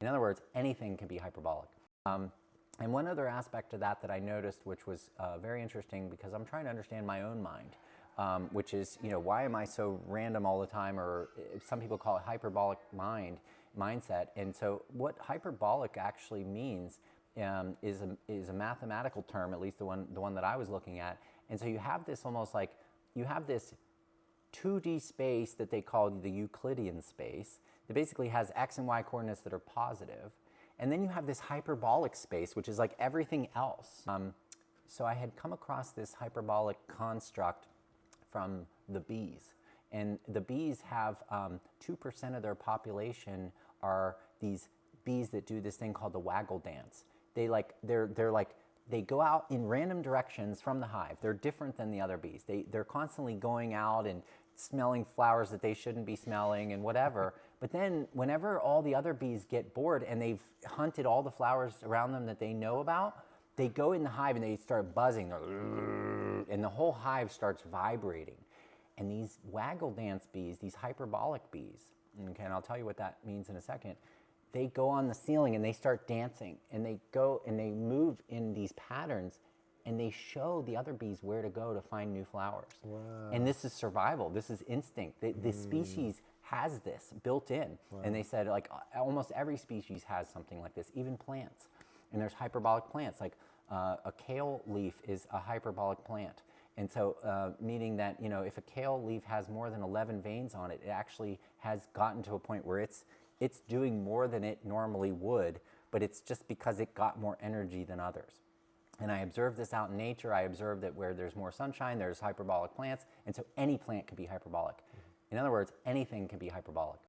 In other words, anything can be hyperbolic. And one other aspect to that I noticed, which was very interesting, because I'm trying to understand my own mind, which is, why am I so random all the time? Or some people call it hyperbolic mindset. And so what hyperbolic actually means is a mathematical term, at least the one that I was looking at. And so you have this almost like, you have this 2D space that they call the Euclidean space that basically has x and y coordinates that are positive. And then you have this hyperbolic space, which is like everything else. So I had come across this hyperbolic construct from the bees. And the bees have 2% of their population are these bees that do this thing called the waggle dance. They go out in random directions from the hive. They're different than the other bees. They're constantly going out and smelling flowers that they shouldn't be smelling and whatever. But then whenever all the other bees get bored and they've hunted all the flowers around them that they know about, they go in the hive and they start buzzing, and the whole hive starts vibrating. And these waggle dance bees, these hyperbolic bees, okay, and I'll tell you what that means in a second, they go on the ceiling and they start dancing, and they go and they move in these patterns, and they show the other bees where to go to find new flowers. Wow. And this is survival. This is instinct. The species has this built in. Wow. And they said like almost every species has something like this, even plants. And there's hyperbolic plants, like a kale leaf is a hyperbolic plant. And so meaning that, if a kale leaf has more than 11 veins on it, it actually has gotten to a point where it's doing more than it normally would, but it's just because it got more energy than others. And I observed this out in nature. I observed that where there's more sunshine, there's hyperbolic plants, and so any plant can be hyperbolic. In other words, anything can be hyperbolic.